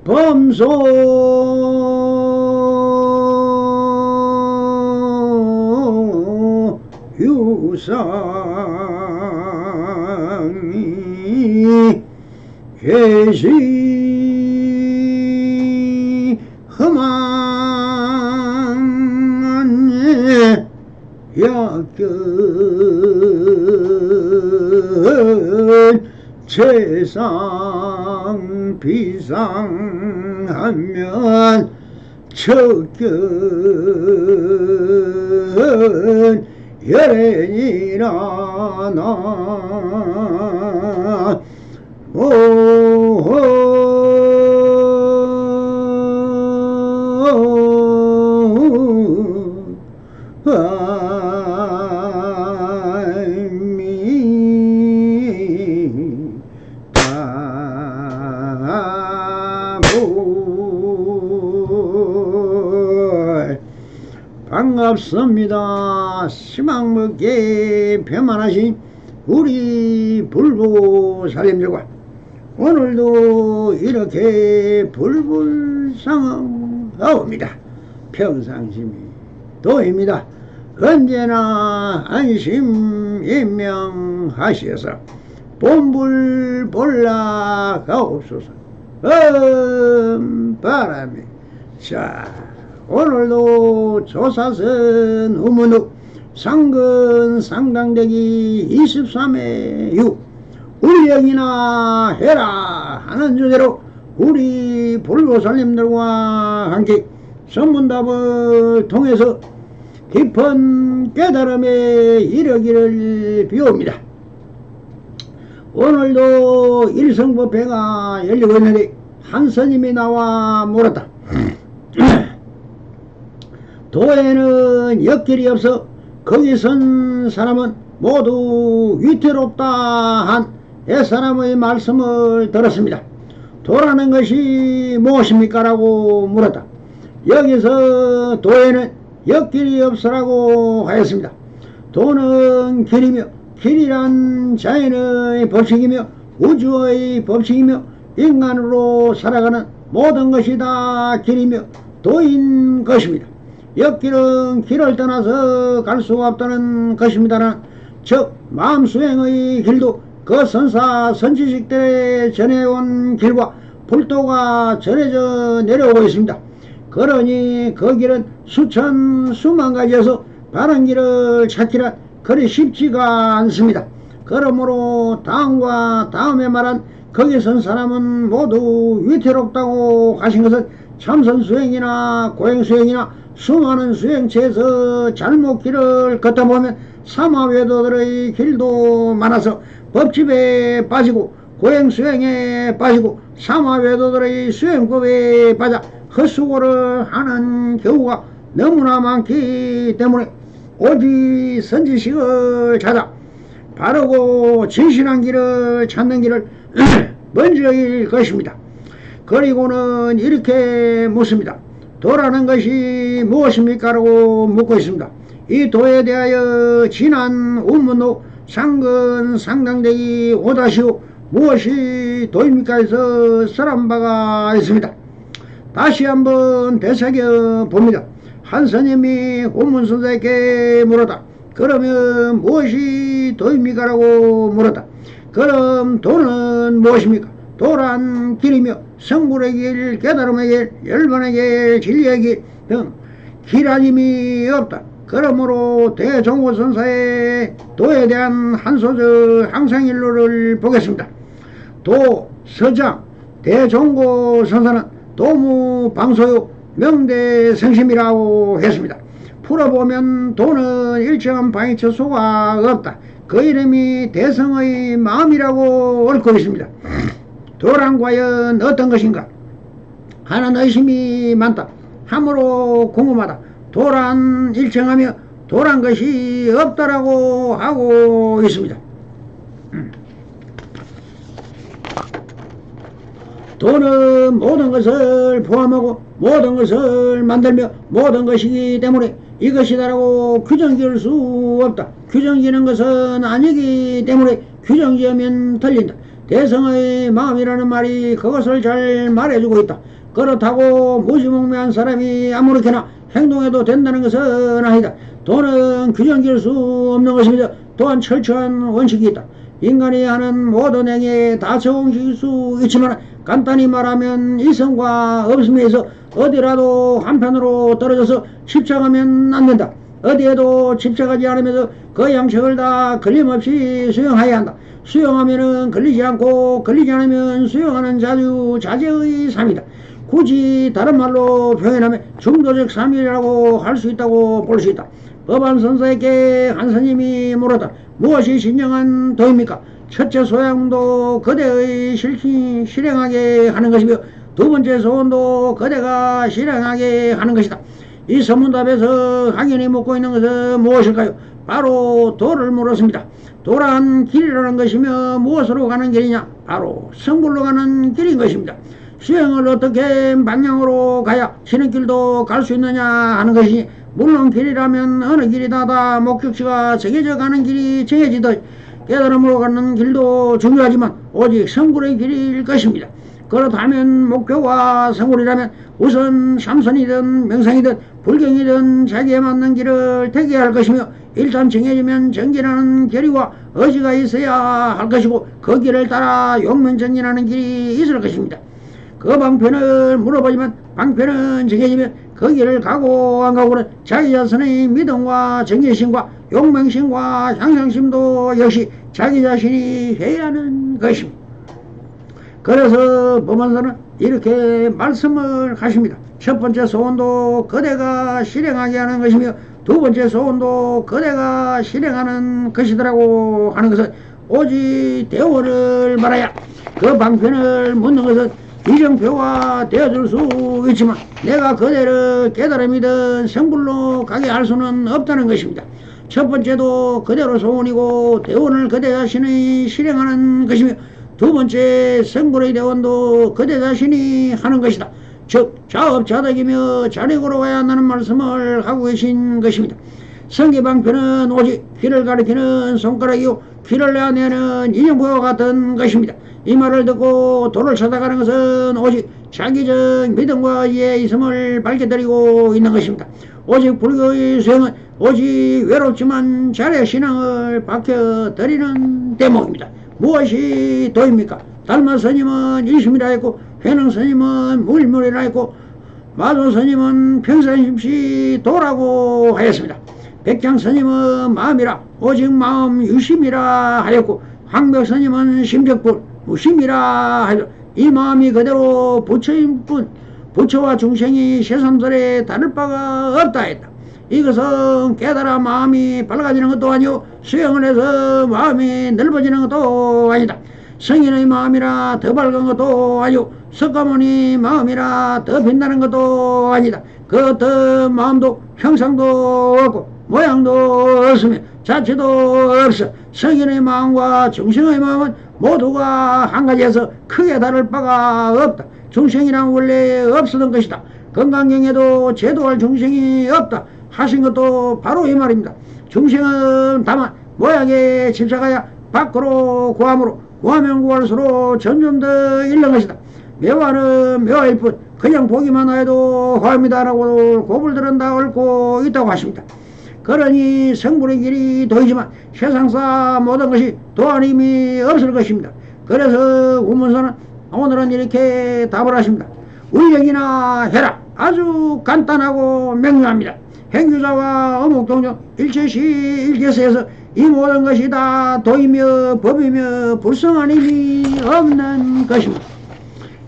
범소 유상이 계시 험한 약견 재상 비상하면 척견 열애니라 나 반갑습니다. 시망먹게 편만하신 우리 불보살님들과 오늘도 이렇게 불불상하옵니다. 평상심이 도입니다. 언제나 안심임명하시어서 본불볼라가옵소서. 바람이 자 오늘도 조사선 우문후 상근 상당대기 23회 6 울령이나 해라 하는 주제로 우리 불보살님들과 함께 선문답을 통해서 깊은 깨달음에 이르기를 비옵니다. 오늘도 일성법회가 열리고 있는데 한 스님이 나와 물었다. 도에는 옆길이 없어 거기 선 사람은 모두 위태롭다 한 옛사람의 말씀을 들었습니다. 도라는 것이 무엇입니까? 라고 물었다. 여기서 도에는 옆길이 없으라고 하였습니다. 도는 길이며 길이란 자연의 법칙이며 우주의 법칙이며 인간으로 살아가는 모든 것이 다 길이며 도인 것입니다. 옆길은 길을 떠나서 갈 수가 없다는 것입니다는 즉 마음수행의 길도 그 선사 선지식들의 전해온 길과 불도가 전해져 내려오고 있습니다. 그러니 그 길은 수천 수만 가지여서 바른 길을 찾기란 그리 쉽지가 않습니다. 그러므로 다음과 다음에 말한 거기 선 사람은 모두 위태롭다고 하신 것은 참선수행이나 고행수행이나 수많은 수행체에서 잘못 길을 걷다 보면 사마외도들의 길도 많아서 법집에 빠지고 고행수행에 빠지고 사마외도들의 수행법에 빠져 헛수고를 하는 경우가 너무나 많기 때문에 오직 선지식을 찾아 바르고 진실한 길을 찾는 길을 먼저일 것입니다. 그리고는 이렇게 묻습니다. 도라는 것이 무엇입니까? 라고 묻고 있습니다. 이 도에 대하여 지난 운문호 상근 상당대기 5-5 무엇이 도입니까? 해서 설한 바가 있습니다. 다시 한번 되새겨 봅니다. 한 스님이 운문선사에게 물었다. 그러면 무엇이 도입니까? 라고 물었다. 그럼 도는 무엇입니까? 도란 길이며 성불의 길, 깨달음의 길, 열반의 길, 진리의 길 등 길 아님이 없다. 그러므로 대종고선사의 도에 대한 한 소절 항상일로를 보겠습니다. 도, 서장, 대종고선사는 도무방소요 명대성심이라고 했습니다. 풀어보면 도는 일정한 방위처소가 없다. 그 이름이 대성의 마음이라고 옳고 있습니다. 도란 과연 어떤 것인가? 하는 의심이 많다. 함으로 궁금하다. 도란 일정하며 도란 것이 없다라고 하고 있습니다. 도는 모든 것을 포함하고 모든 것을 만들며 모든 것이기 때문에 이것이다라고 규정지을 수 없다. 규정지는 것은 아니기 때문에 규정지으면 틀린다. 대성의 마음이라는 말이 그것을 잘 말해주고 있다. 그렇다고 무지몽매한 사람이 아무렇게나 행동해도 된다는 것은 아니다. 돈은 규정지을 수 없는 것입니다. 또한 철저한 원칙이 있다. 인간이 하는 모든 행위에 다 적용시킬 수 있지만 간단히 말하면 이성과 없음에서 어디라도 한편으로 떨어져서 집착하면 안 된다. 어디에도 집착하지 않으면서 그 양식을 다 걸림없이 수용해야 한다. 수용하면은 걸리지 않고 걸리지 않으면 수용하는 자유자재의 삶이다. 굳이 다른 말로 표현하면 중도적 삶이라고 할 수 있다고 볼 수 있다. 법안 선사에게 한 스님이 물었다. 무엇이 진정한 도입니까? 첫째 소양도 그대의 실행하게 하는 것이며 두 번째 소원도 그대가 실행하게 하는 것이다. 이 서문답에서 학연이 묻고 있는 것은 무엇일까요? 바로 도를 물었습니다. 도란 길이라는 것이며 무엇으로 가는 길이냐? 바로 성불로 가는 길인 것입니다. 수행을 어떻게 방향으로 가야 쉬는 길도 갈 수 있느냐 하는 것이니 물론 길이라면 어느 길이다 다 목적지가 정해져 가는 길이 정해지듯 깨달음으로 가는 길도 중요하지만 오직 성불의 길일 것입니다. 그렇다면 목표가 성불이라면 우선 삼선이든 명상이든 불경이든 자기에 맞는 길을 택해야 할 것이며 일단 정해지면 정진하는 결의와 의지가 있어야 할 것이고 그 길을 따라 용맹정진하는 길이 있을 것입니다. 그 방편을 물어보지만 방편은 정해지면 그 길을 가고 안 가고는 자기 자신의 믿음과 정체심과 용맹심과 향상심도 역시 자기 자신이 해야 하는 것입니다. 그래서 법안서는 이렇게 말씀을 하십니다. 첫 번째 소원도 그대가 실행하게 하는 것이며 두 번째 소원도 그대가 실행하는 것이더라고 하는 것은 오직 대오를 말하야 그 방편을 묻는 것은 비정표가 되어줄 수 있지만 내가 그대를 깨달음이든 성불로 가게 할 수는 없다는 것입니다. 첫 번째도 그대로 소원이고 대원을 그대 자신이 실행하는 것이며 두 번째 성불의 대원도 그대 자신이 하는 것이다. 즉 자업자득이며 자력으로 가야 한다는 말씀을 하고 계신 것입니다. 성기방편은 오직 길을 가리키는 손가락이요 길을 내는 인형부와 같은 것입니다. 이 말을 듣고 도를 찾아가는 것은 오직 자기적 믿음과 이해에 있음을 밝혀드리고 있는 것입니다. 오직 불교의 수행은 오직 외롭지만 자의 신앙을 밝혀드리는 대목입니다. 무엇이 도입니까? 달마 스님은 일심이라 했고 회능 스님은 무일물이라 했고 마조 스님은 평생심시 도라고 하였습니다. 백장 스님은 마음이라 오직 마음 유심이라 하였고 황벽 스님은 심적불 무심이라 하여 이 마음이 그대로 부처인 뿐 부처와 중생이 세상들에 다를 바가 없다 했다. 이것은 깨달아 마음이 밝아지는 것도 아니오 수행을 해서 마음이 넓어지는 것도 아니다. 성인의 마음이라 더 밝은 것도 아니오 석가모니 마음이라 더 빛나는 것도 아니다. 그 어떤 마음도 형상도 없고 모양도 없으며 자체도 없어. 성인의 마음과 중생의 마음은 모두가 한 가지에서 크게 다를 바가 없다. 중생이란 원래 없었던 것이다. 건강경에도 제도할 중생이 없다 하신 것도 바로 이 말입니다. 중생은 다만 모양에 집착하여 밖으로 구함으로 구하면 구할수록 점점 더 잃는 것이다. 묘화는 묘화일 뿐 그냥 보기만 해도 화합니다 라고 고불 들은다 옳고 있다고 하십니다. 그러니 성불의 길이 도이지만 세상사 모든 것이 도한 힘이 없을 것입니다. 그래서 우문서는 오늘은 이렇게 답을 하십니다. 울력이나 해라. 아주 간단하고 명료합니다. 행규자와 어묵동정 일체시 일체세에서 이 모든 것이 다 도이며 법이며 불성한 힘이 없는 것입니다.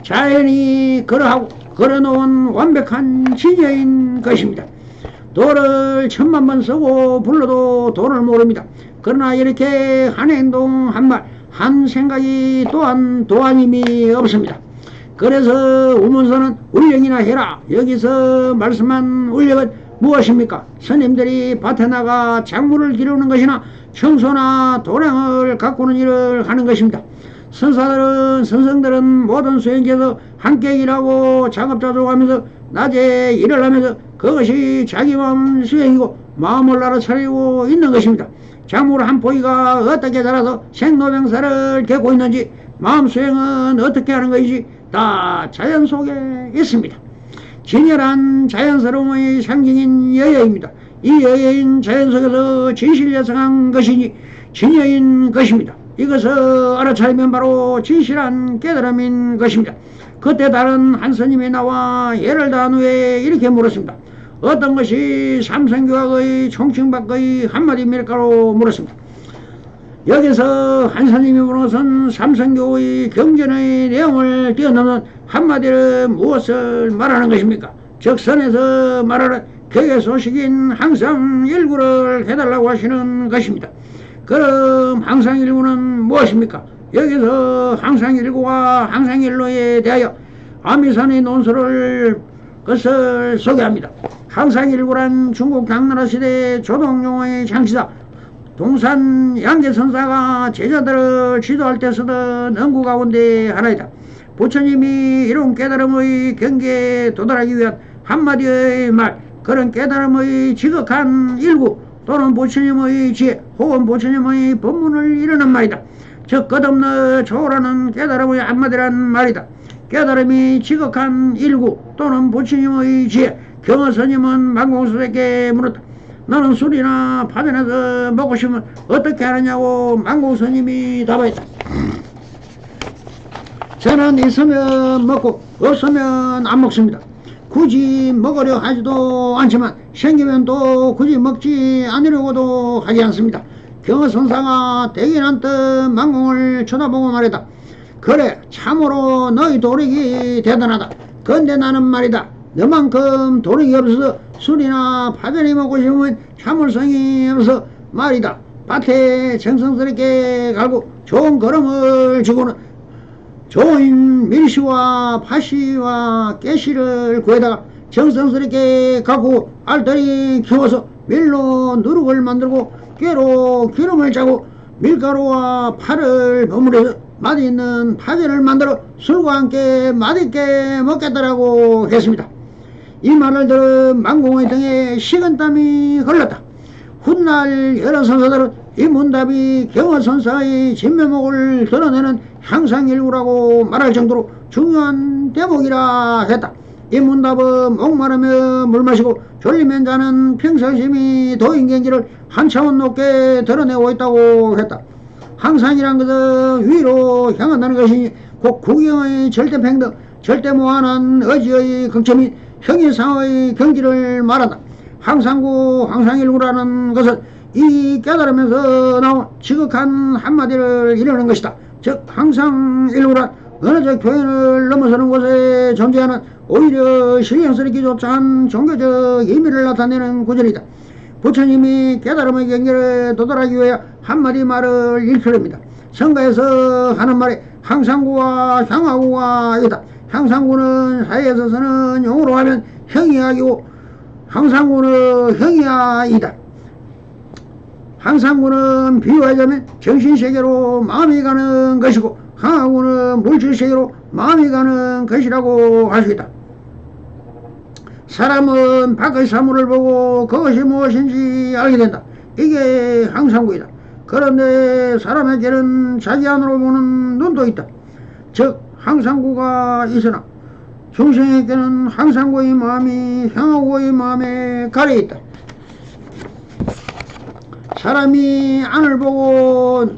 자연이 그러하고 걸어놓은 완벽한 진여인 것입니다. 도를 천만 번 쓰고 불러도 도를 모릅니다. 그러나 이렇게 한 행동 한 말 한 생각이 또한 도안임이 없습니다. 그래서 우문서는 울력이나 해라. 여기서 말씀한 울력은 무엇입니까? 스님들이 밭에 나가 작물을 기르는 것이나 청소나 도량을 가꾸는 일을 하는 것입니다. 선성들은 모든 수행지에서 함께 일하고 작업자족하면서 낮에 일을 하면서 그것이 자기 마음 수행이고 마음을 알아차리고 있는 것입니다. 작물 한 포기가 어떻게 자라서 생로병사를 겪고 있는지 마음 수행은 어떻게 하는 것이지 다 자연 속에 있습니다. 진열한 자연스러움의 상징인 여여입니다. 이 여여인 자연 속에서 진실여성한 것이니 진여인 것입니다. 이것을 알아차리면 바로 진실한 깨달음인 것입니다. 그때 다른 한 스님이 나와 예를 다한 후에 이렇게 물었습니다. 어떤 것이 삼성교학의 총칭 밖의 한마디입니까로 물었습니다. 여기서 한 스님이 물은 것은 삼성교의 경전의 내용을 뛰어넘는 한마디를 무엇을 말하는 것입니까? 즉 선에서 말하는 격의 소식인 항상일구를 해달라고 하시는 것입니다. 그럼 항상일구는 무엇입니까? 여기서 항상일구와 항상일로에 대하여 아미산의 논술을 것을 소개합니다. 항상일구란 중국 당나라 시대 조동용의 장치다. 동산 양계선사가 제자들을 지도할 때 쓰던 언구 가운데 하나이다. 부처님이 이런 깨달음의 경계에 도달하기 위한 한마디의 말, 그런 깨달음의 지극한 일구 또는 부처님의 지혜 혹은 부처님의 법문을 이루는 말이다. 즉 끝없는 초월하는 깨달음의 한마디란 말이다. 깨달음이 지극한 일구 또는 부처님의 지혜. 경허스님은 만공스님에게 물었다. 너는 술이나 파전에서 먹고 싶으면 어떻게 하느냐고 만공스님이 답했다. 저는 있으면 먹고 없으면 안 먹습니다. 굳이 먹으려 하지도 않지만 생기면 또 굳이 먹지 않으려고도 하지 않습니다. 경허선사가 대견한 뜻 만공을 쳐다보고 말했다. 그래 참으로 너희 도력이 대단하다. 근데 나는 말이다. 너만큼 도력이 없어서 술이나 파전이 먹고 싶으면 참을성이 없어 말이다. 밭에 정성스럽게 갈고 좋은 걸음을 주고는 좋은 밀시와 파시와 깨시를 구해다가 정성스럽게 갖고 알뜰히 키워서 밀로 누룩을 만들고 깨로 기름을 짜고 밀가루와 파를 버무려서 맛있는 파전을 만들어 술과 함께 맛있게 먹겠다라고 했습니다. 이 말을 들은 만공의 등에 식은땀이 흘렀다. 훗날 여러 선사들은 이 문답이 경허선사의 진면목을 드러내는 향상일구라고 말할 정도로 중요한 대목이라 했다. 이 문답은 목마르며 물 마시고 졸리면 자는 평상심이 도인경지를 한 차원 높게 드러내고 있다고 했다. 항상이란 것은 위로 향한다는 것이니 곧 구경의 절대평등, 절대무한한 의지의 극점인 형이상의 경지를 말한다. 항상구, 항상일구라는 것은 이 깨달으면서 나온 지극한 한마디를 이루는 것이다. 즉 항상일구란 언어적 표현을 넘어서는 곳에 존재하는 오히려 신령스럽기조차 한 종교적 의미를 나타내는 구절이다. 부처님이 깨달음의 경계에 도달하기 위해 한마디 말을 일컬습니다. 성가에서 하는 말에 항상구와 향하구가 있다. 향상구는 사회에서 쓰는 용어로 하면 형이야이고 항상구는 형이야이다. 항상구는 비유하자면 정신세계로 마음이 가는 것이고 항하구는 물질세계로 마음이 가는 것이라고 할 수 있다. 사람은 밖의 사물을 보고 그것이 무엇인지 알게 된다. 이게 항상구이다. 그런데 사람에게는 자기 안으로 보는 눈도 있다. 즉 항상구가 있으나 중생에게는 항상구의 마음이 향하구의 마음에 가려 있다. 사람이 안을 보고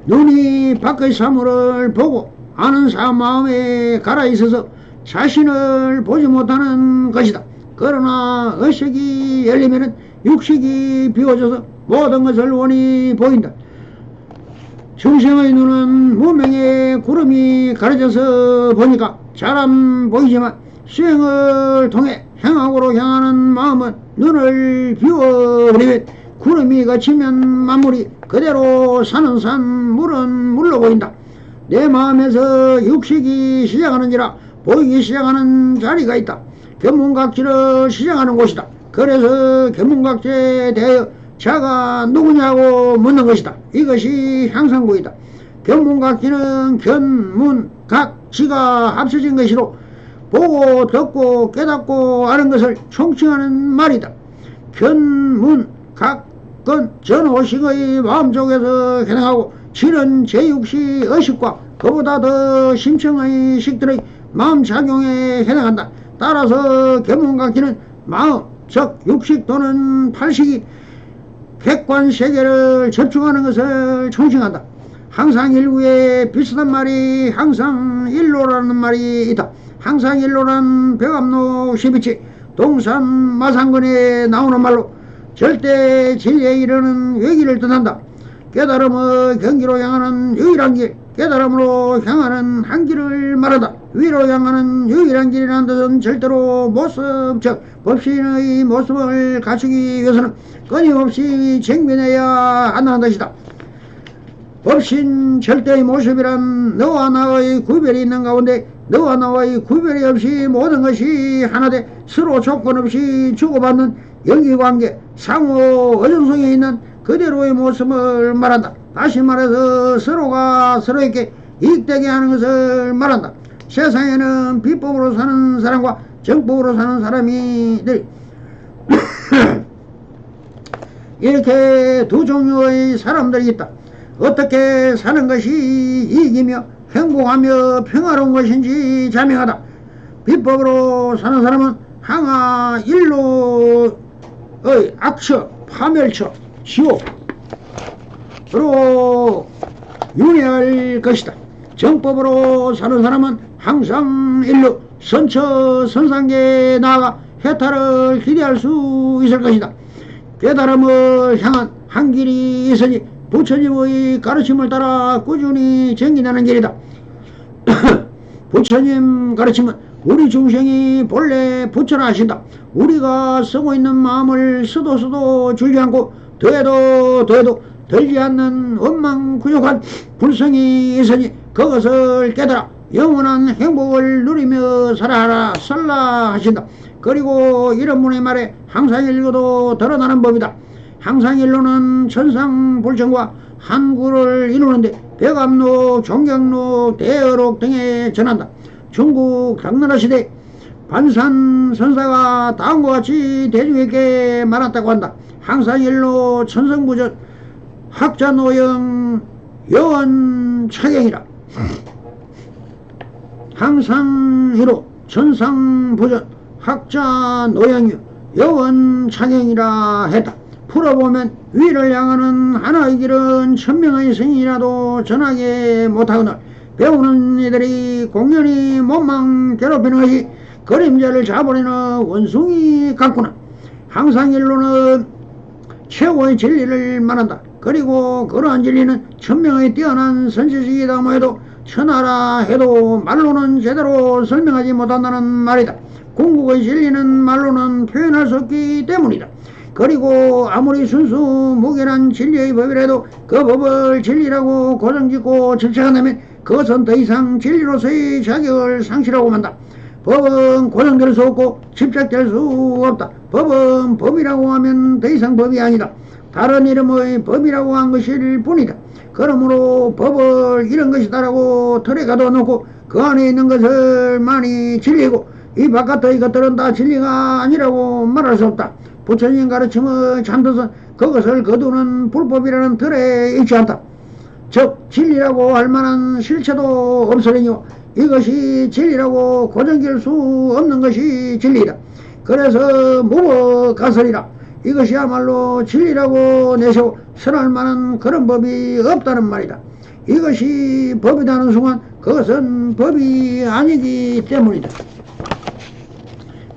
눈이 밖의 사물을 보고 아는 사람 마음에 갈아 있어서 자신을 보지 못하는 것이다. 그러나 의식이 열리면 육식이 비워져서 모든 것을 원히 보인다. 중생의 눈은 무명의 구름이 가려져서 보니까 잘 안 보이지만 수행을 통해 향하고로 향하는 마음은 눈을 비워버리면 구름이 걷히면 만물이 그대로 산은 산, 물은 물로 보인다. 내 마음에서 육식이 시작하는지라 보이기 시작하는 자리가 있다. 견문각지를 시작하는 곳이다. 그래서 견문각지에 대하여 자가 누구냐고 묻는 것이다. 이것이 향상구이다. 견문각지는 견문각지가 합쳐진 것이로 보고 듣고 깨닫고 아는 것을 총칭하는 말이다. 견문각은 전호식의 마음속에서 해당하고 지는 제6시 의식과 그보다 더 심층의 식들의 마음작용에 해당한다. 따라서 계몽각기는 마음, 즉 육식 또는 팔식이 객관세계를 접촉하는 것을 총칭한다. 항상 일구에 비슷한 말이 항상 일로라는 말이 있다. 항상 일로란 백암록 12치 동산 마상근에 나오는 말로 절대 진리에 이르는 외길을 뜻한다. 깨달음의 경기로 향하는 유일한 길, 깨달음으로 향하는 한 길을 말한다. 위로 향하는 유일한 길이라는 뜻은 절대로 모습, 즉 법신의 모습을 갖추기 위해서는 끊임없이 쟁변해야 한다는 것이다. 법신 절대의 모습이란 너와 나의 구별이 있는 가운데 너와 나의 구별이 없이 모든 것이 하나되 서로 조건 없이 주고받는 연기관계, 상호 의존성에 있는 그대로의 모습을 말한다. 다시 말해서 서로가 서로에게 이익되게 하는 것을 말한다. 세상에는 비법으로 사는 사람과 정법으로 사는 사람이 이렇게 두 종류의 사람들이 있다. 어떻게 사는 것이 이익이며 행복하며 평화로운 것인지 자명하다. 비법으로 사는 사람은 항하 일로의 악처, 파멸처, 지옥으로 윤회할 것이다. 정법으로 사는 사람은 항상 일로 선처 선상계에 나아가 해탈을 기대할 수 있을 것이다. 깨달음을 향한 한 길이 있으니 부처님의 가르침을 따라 꾸준히 전진하는 길이다. 부처님 가르침은 우리 중생이 본래 부처라 하신다. 우리가 쓰고 있는 마음을 쓰도 줄지 않고 더해도 들지 않는 원망구욕한 불성이 있으니 그것을 깨달아 영원한 행복을 누리며 살라 하신다. 그리고 이런 분의 말에 항상일로도 드러나는 법이다. 항상일로는 천상불천과 한구를 이루는데 백암록, 종경록, 대어록 등에 전한다. 중국 당나라 시대 반산선사가 다음과 같이 대중에게 말했다고 한다. 항상일로 천성부전 학자노영 여원차경이라. 항상일로 천상부전 학자노영유 여원차경이라 했다. 풀어보면 위를 향하는 하나의 길은 천명의 성인이라도 전하게 못하거늘 배우는 이들이 공연히 몸만 괴롭히는 것이 그림자를 잡아내는 원숭이 같구나. 항상일로는 최고의 진리를 말한다. 그리고 그러한 진리는 천명의 뛰어난 선지식이다 뭐해도 천하라 해도 말로는 제대로 설명하지 못한다는 말이다. 궁극의 진리는 말로는 표현할 수 없기 때문이다. 그리고 아무리 순수 무결한 진리의 법이라도 그 법을 진리라고 고정짓고 질책한다면 그것은 더 이상 진리로서의 자격을 상실하고 만다. 법은 고정될 수 없고 집착될 수 없다. 법은 법이라고 하면 더 이상 법이 아니다. 다른 이름의 법이라고 한 것일 뿐이다. 그러므로 법을 이런 것이다라고 틀에 가둬놓고 그 안에 있는 것을 많이 진리고 이 바깥의 것들은 다 진리가 아니라고 말할 수 없다. 부처님 가르침의 참뜻은 그것을 거두는 불법이라는 틀에 있지 않다. 즉 진리라고 할 만한 실체도 없으리뇨. 이것이 진리라고 고정될 수 없는 것이 진리다. 그래서 무법가설이라. 이것이야말로 진리라고 내세워 설할 만한 그런 법이 없다는 말이다. 이것이 법이라는 순간 그것은 법이 아니기 때문이다.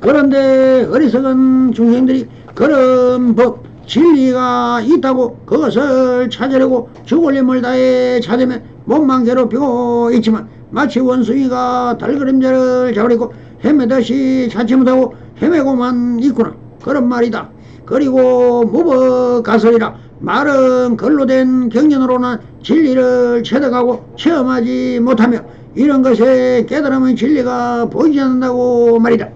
그런데 어리석은 중생들이 그런 법, 진리가 있다고 그것을 찾으려고 죽을 힘을 다해 찾으면 몸만 괴롭히고 있지만 마치 원숭이가 달그림자를 잡으려고 헤매듯이 찾지 못하고 헤매고만 있구나. 그런 말이다. 그리고 무법가설이라. 말은 글로 된 경전으로는 진리를 체득하고 체험하지 못하며 이런 것에 깨달음의 진리가 보이지 않는다고 말이다.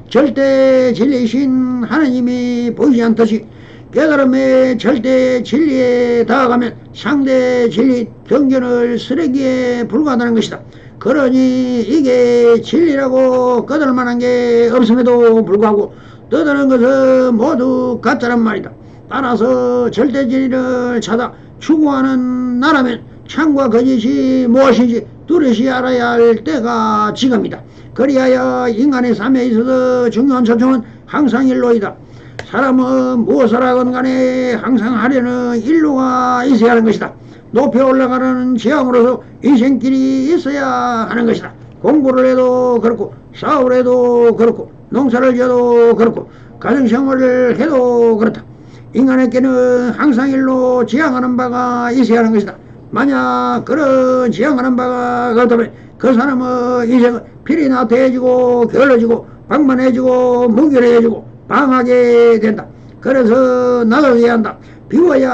절대 진리이신 하느님이 보이지 않듯이 깨달음의 절대 진리에 다가가면 상대 진리 경전을 쓰레기에 불과하다는 것이다. 그러니 이게 진리라고 꺼들 만한 게 없음에도 불구하고 떠드는 것은 모두 가짜란 말이다. 따라서 절대 진리를 찾아 추구하는 나라면 참과 거짓이 무엇인지 뚜렷이 알아야 할 때가 지금이다. 그리하여 인간의 삶에 있어서 중요한 초점은 항상 일로이다. 사람은 무엇을 하건 간에 항상 하려는 일로가 있어야 하는 것이다. 높이 올라가는 지향으로서 인생길이 있어야 하는 것이다. 공부를 해도 그렇고 싸움을 해도 그렇고 농사를 지어도 그렇고 가정생활을 해도 그렇다. 인간에게는 항상 일로 지향하는 바가 있어야 하는 것이다. 만약 그런 지향하는 바가 그렇다면 그 사람의 인생은 필이 나태해지고 게을러지고 방만해지고 무결해지고 방하게 된다. 그래서 나가야 한다. 비워야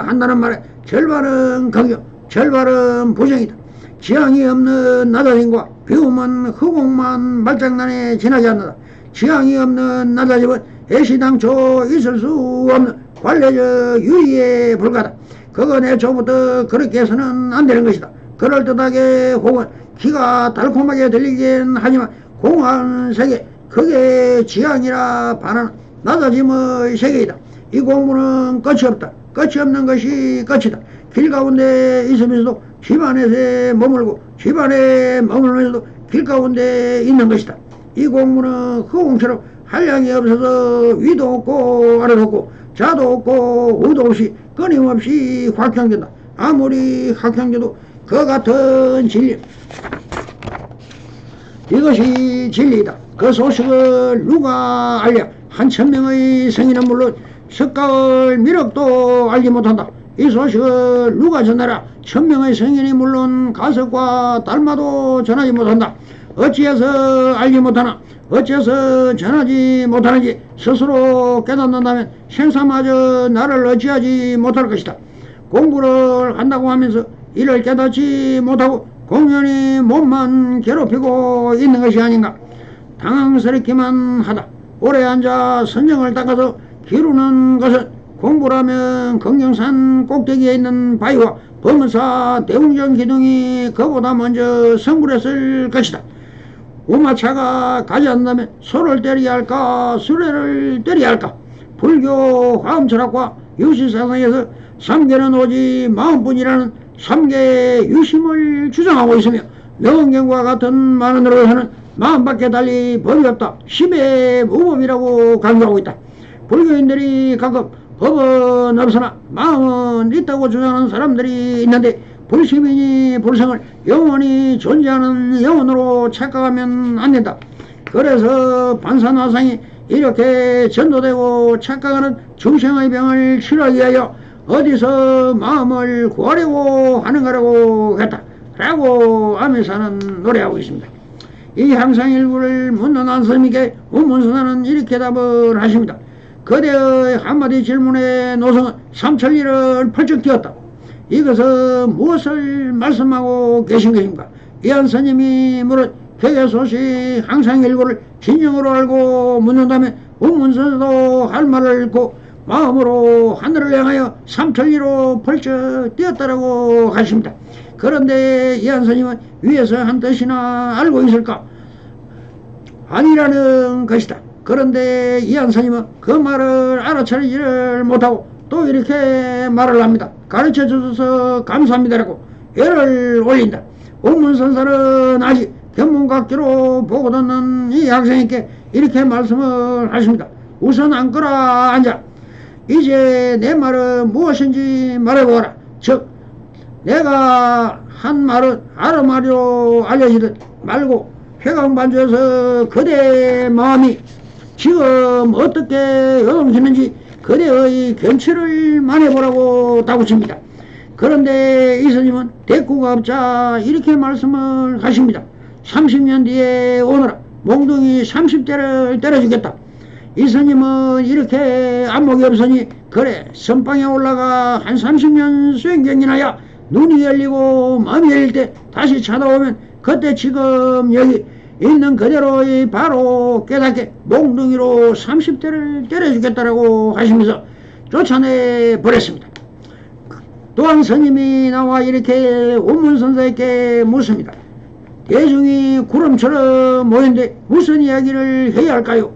한다는 말에 절반은 긍정, 절반은 부정이다. 지향이 없는 나다짐과 비움은 허공만 말장난에 지나지 않는다. 지향이 없는 나다짐은 애시당초 있을 수 없는 관례적 유의에 불과하다. 그건 애초부터 그렇게 해서는 안 되는 것이다. 그럴듯하게 혹은 귀가 달콤하게 들리긴 하지만 공한 세계, 그게 지향이라 반하는 나다짐의 세계이다. 이 공부는 끝이 없다. 끝이 없는 것이 끝이다. 길 가운데 있으면서도 집 안에 머물고 집 안에 머물면서도 길 가운데 있는 것이다. 이 공부는 허공처럼 한량이 없어서 위도 없고 아래도 없고 자도 없고 우도 없이 끊임없이 확장된다. 아무리 확장돼도 그 같은 진리, 이것이 진리이다. 그 소식을 누가 알랴? 한 1000명의 성인은 물론 석가을 미륵도 알지 못한다. 이 소식을 누가 전하라? 1000명의 성인이 물론 가석과 달마도 전하지 못한다. 어찌해서 알지 못하나? 어찌해서 전하지 못하는지 스스로 깨닫는다면 생사마저 나를 어찌하지 못할 것이다. 공부를 한다고 하면서 이를 깨닫지 못하고 공연히 몸만 괴롭히고 있는 것이 아닌가. 당황스럽기만 하다. 오래 앉아 선정을 닦아서 기루는 것은 공부라면 경경산 꼭대기에 있는 바위와 범사 대웅전 기둥이 그보다 먼저 성불했을 것이다. 우마차가 가지 않는다면 소를 때려야 할까 수레를 때려야 할까. 불교 화엄철학과 유시사상에서 삼계는 오직 마음뿐이라는 삼계의 유심을 주장하고 있으며 명경과 같은 만원으로서는 마음밖에 달리 법이 없다. 십의 무법이라고 강조하고 있다. 불교인들이 가끔 법은 없으나 마음은 있다고 주장하는 사람들이 있는데 불시민이 불성을 영원히 존재하는 영혼으로 착각하면 안 된다. 그래서 반산화상이 이렇게 전도되고 착각하는 중생의 병을 치료하기 위하여 어디서 마음을 구하려고 하는 거라고 했다. 라고 아메사는 노래하고 있습니다. 이 항상일구를 묻는 안스님께 운문선사는 이렇게 답을 하십니다. 그대의 한마디 질문에 노성은 삼천리를 펄쩍 뛰었다. 이것은 무엇을 말씀하고 계신 것입니까? 이한스님이 물은 개개소식 항상일구를 진정으로 알고 묻는다면 운문선사도 할 말을 잃고 마음으로 하늘을 향하여 삼천리로 펄쩍 뛰었다라고 하십니다. 그런데 이한스님은 위에서 한 뜻이나 알고 있을까? 아니라는 것이다. 그런데 이한스님은 그 말을 알아차리지를 못하고 또 이렇게 말을 합니다. 가르쳐 주셔서 감사합니다라고 애를 올린다. 운문선사는 아직 견문각기로 보고 듣는 이 학생에게 이렇게 말씀을 하십니다. 우선 앉거라 앉아. 이제 내 말은 무엇인지 말해보거라. 즉 내가 한 말은 아르마리로 알려지듯 말고 회광반주에서 그대의 마음이 지금 어떻게 요동치는지 그대의 견치를 말해보라고 다구칩니다. 그런데 이 스님은 대꾸가 없자 이렇게 말씀을 하십니다. 30년 뒤에 오너라 몽둥이 30대를 때려주겠다. 이 스님은 이렇게 안목이 없으니 그래 선방에 올라가 한 30년 수행경이나야 눈이 열리고 마음이 열릴 때 다시 찾아오면 그때 지금 여기 있는 그대로의 바로 깨닫게 몽둥이로 30대를 때려주겠다라고 하시면서 쫓아내 버렸습니다. 또한 스님이 나와 이렇게 운문선사에게 묻습니다. 대중이 구름처럼 모였는데 무슨 이야기를 해야 할까요?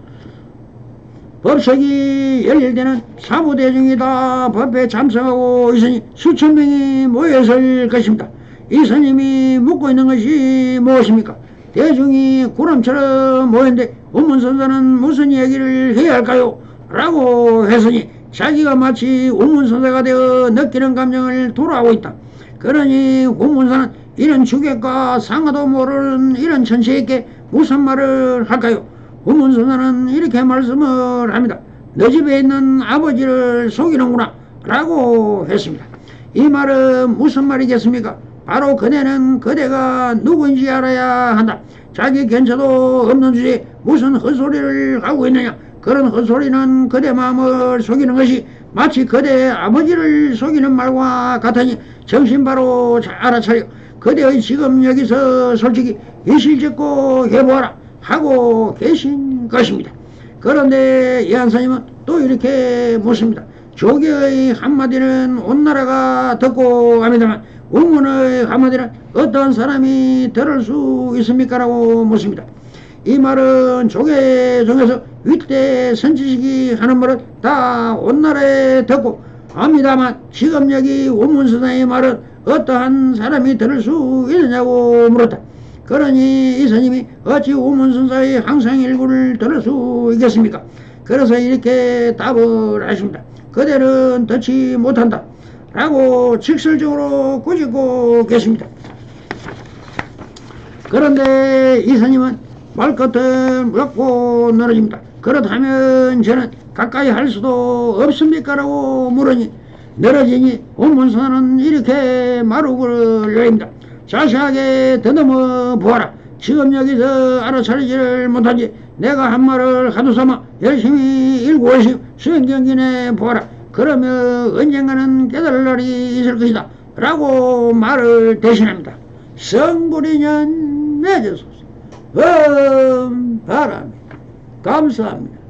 법석이 열릴 때는 사부대중이 다 법회에 참석하고 있으니 수천 명이 모였을 것입니다. 이 스님이 묻고 있는 것이 무엇입니까? 대중이 구름처럼 모였는데 운문선사는 무슨 이야기를 해야 할까요? 라고 했으니 자기가 마치 운문선사가 되어 느끼는 감정을 토로하고 있다. 그러니 운문선사는 이런 주객과 상하도 모르는 이런 천체에게 무슨 말을 할까요? 운문선사는 이렇게 말씀을 합니다. 너 집에 있는 아버지를 속이는구나 라고 했습니다. 이 말은 무슨 말이겠습니까? 바로 그대는 그대가 누구인지 알아야 한다. 자기 견처도 없는 주제에 무슨 헛소리를 하고 있느냐. 그런 헛소리는 그대 마음을 속이는 것이 마치 그대 아버지를 속이는 말과 같으니 정신 바로 알아차려 그대의 지금 여기서 솔직히 이실직고 해보아라 하고 계신 것입니다. 그런데 예한스님은 또 이렇게 묻습니다. 조계의 한마디는 온 나라가 듣고 합니다만 운문의 한마디는 어떤 사람이 들을 수 있습니까? 라고 묻습니다. 이 말은 조계 중에서 윗대 선지식이 하는 말은 다 온 나라에 듣고 합니다만 지금 여기 운문선사의 말은 어떠한 사람이 들을 수 있느냐고 물었다. 그러니 이 스님이 어찌 운문선사의 항상일구를 들을 수 있겠습니까? 그래서 이렇게 답을 하십니다. 그대는 듣지 못한다 라고 직설적으로 꾸짖고 계십니다. 그런데 이 스님은 말끝은 무겁고 늘어집니다. 그렇다면 저는 가까이 할 수도 없습니까? 라고 물으니 늘어지니 운문선사는 이렇게 마루를 열립니다. 자세하게 더듬어 보아라. 지금 여기서 알아차리지를 못하지 내가 한 말을 하도 삼아 열심히 읽고 수행경진해 보아라. 그러면 언젠가는 깨달을 날이 있을 것이다 라고 말을 대신합니다. 성불인연 맺어소서. 바랍니다. 감사합니다.